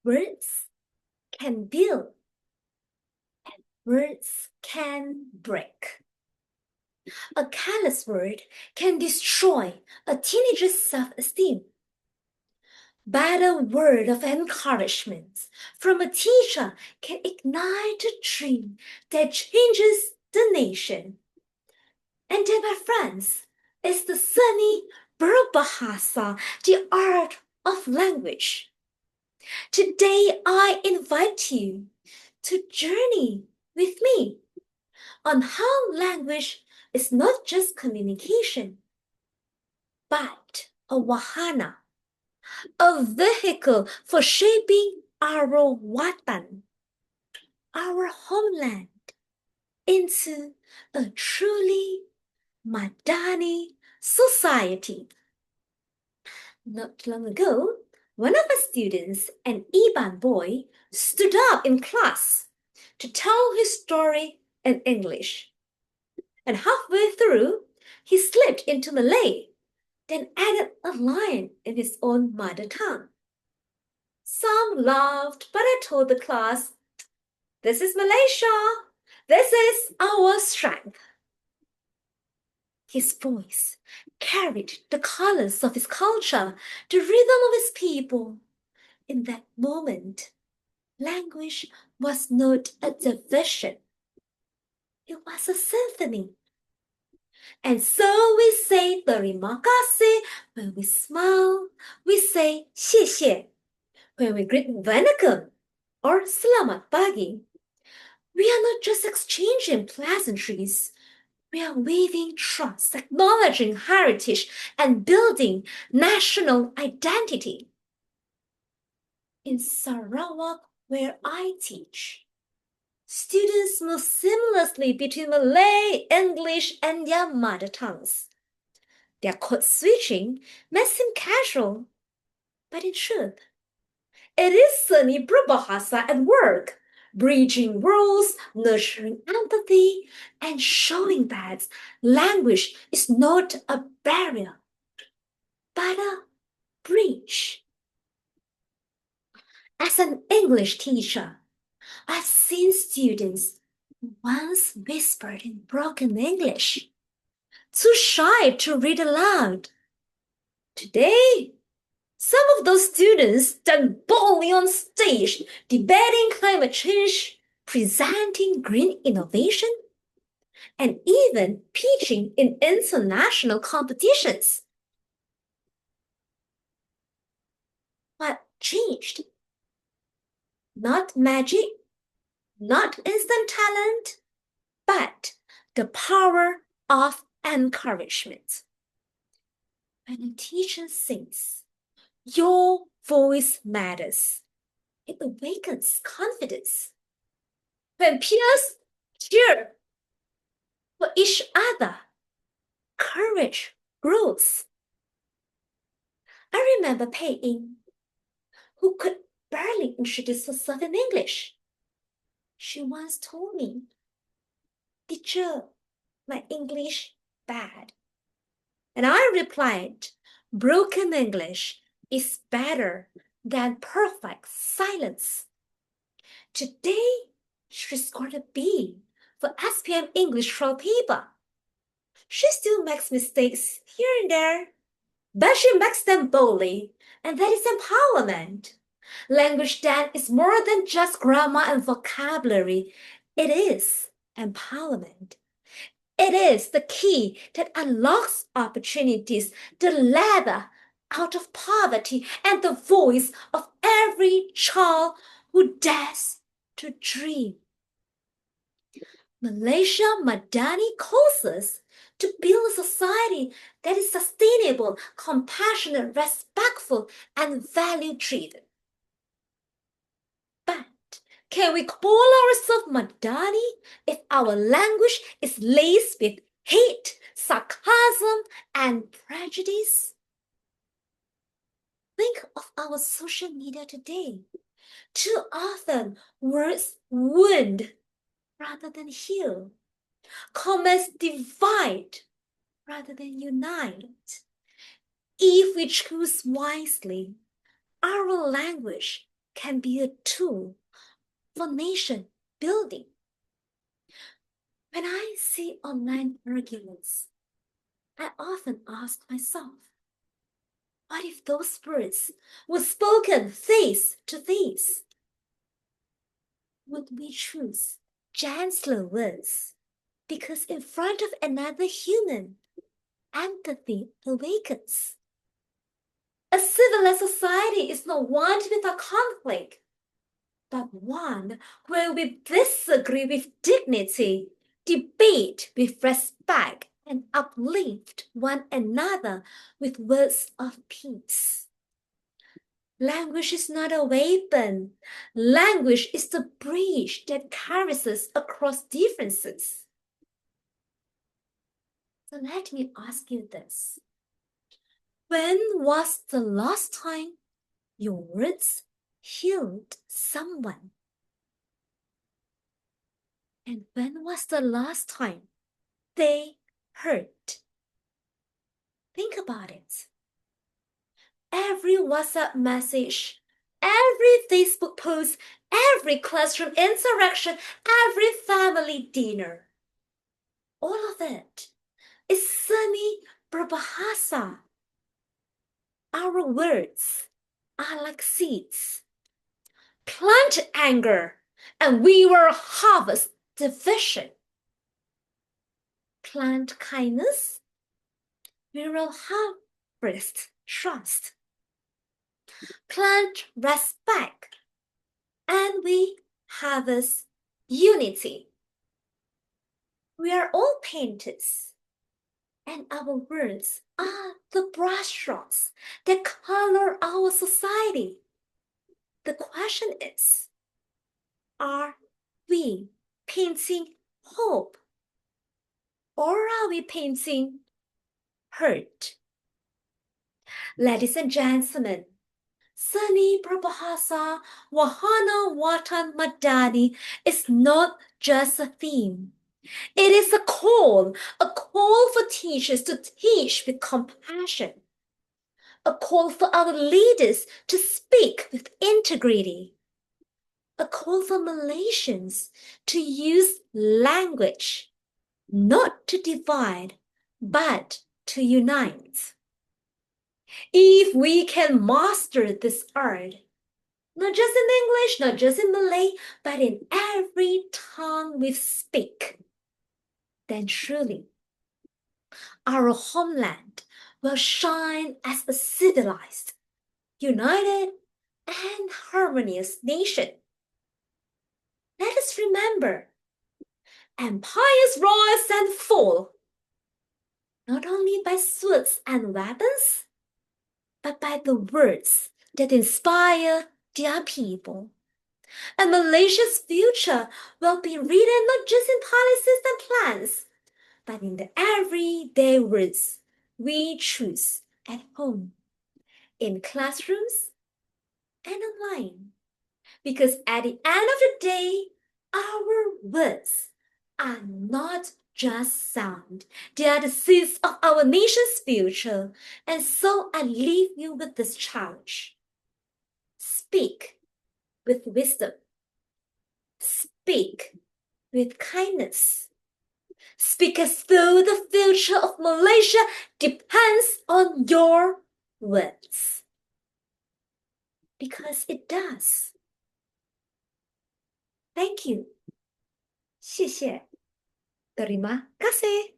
Words can build and words can break. A careless word can destroy a teenager's self-esteem. But a word of encouragement from a teacher can ignite a dream that changes the nation. And then, my friends, is the sunny berbahasa, the art of language. Today, I invite you to journey with me on how language is not just communication, but a wahana, a vehicle for shaping our watan, our homeland, into a truly Madani society. Not long ago, one of our students, an Iban boy, stood up in class to tell his story in English. And halfway through, he slipped into Malay, then added a line in his own mother tongue. Some laughed, but I told the class, "This is Malaysia. This is our strength." His voice carried the colors of his culture, the rhythm of his people. In that moment, language was not a division. It was a symphony. And so we say terima kasih when we smile. We say 谢谢 when we greet vanakkam or selamat pagi. We are not just exchanging pleasantries. We are weaving trust, acknowledging heritage, and building national identity. In Sarawak, where I teach, students move seamlessly between Malay, English, and their mother tongues. Their code switching may seem casual, but in truth, it is sunny berbahasa at work, bridging worlds, nurturing empathy, and showing that language is not a barrier, but a bridge. As an English teacher, I've seen students who once whispered in broken English, too shy to read aloud. Today, some of those students stand boldly on stage, debating climate change, presenting green innovation, and even pitching in international competitions. What changed? Not magic, not instant talent, but the power of encouragement. When a teacher sings, "Your voice matters," it awakens confidence. When peers cheer for each other, courage grows. I remember Pei Ying, who could barely introduce herself in English. She once told me, "Teacher, my English bad." And I replied, "Broken English is better than perfect silence." Today, she scored a B for SPM English trial paper. She still makes mistakes here and there, but she makes them boldly, and that is empowerment. Language then is more than just grammar and vocabulary. It is empowerment. It is the key that unlocks opportunities, the ladder out of poverty, and the voice of every child who dares to dream. Malaysia Madani calls us to build a society that is sustainable, compassionate, respectful, and value-driven. But can we call ourselves Madani if our language is laced with hate, sarcasm, and prejudice? Think of our social media today. Too often, words wound rather than heal. Comments divide rather than unite. If we choose wisely, our language can be a tool for nation building. When I see online arguments, I often ask myself, what if those words were spoken face to face? Would we choose gentler words? Because in front of another human, empathy awakens. A civilized society is not one without conflict, but one where we disagree with dignity, debate with respect, and uplift one another with words of peace. Language is not a weapon. Language is the bridge that carries us across differences. So let me ask you this. When was the last time your words healed someone? And when was the last time they hurt? Think about it. Every WhatsApp message, every Facebook post, every classroom interaction, every family dinner, all of it is semi berbahasa. Our words are like seeds. Plant anger, and we will harvest division. Plant kindness, we will harvest trust. Plant respect, and we harvest unity. We are all painters, and our words are the brushstrokes that color our society. The question is, are we painting hope, or are we painting hurt? Ladies and gentlemen, Seni Prabhasa Wahana Watan Madani is not just a theme. It is a call for teachers to teach with compassion, a call for our leaders to speak with integrity, a call for Malaysians to use language not to divide, but to unite. If we can master this art, not just in English, not just in Malay, but in every tongue we speak, then truly our homeland will shine as a civilized, united, and harmonious nation. Let us remember, empires rise and fall, not only by swords and weapons, but by the words that inspire their people. And Malaysia's future will be written not just in policies and plans, but in the everyday words we choose at home, in classrooms, and online. Because at the end of the day, our words are not just sound. They are the seeds of our nation's future. And so I leave you with this challenge. Speak with wisdom. Speak with kindness. Speak as though the future of Malaysia depends on your words. Because it does. Thank you. 谢谢. Terima kasih.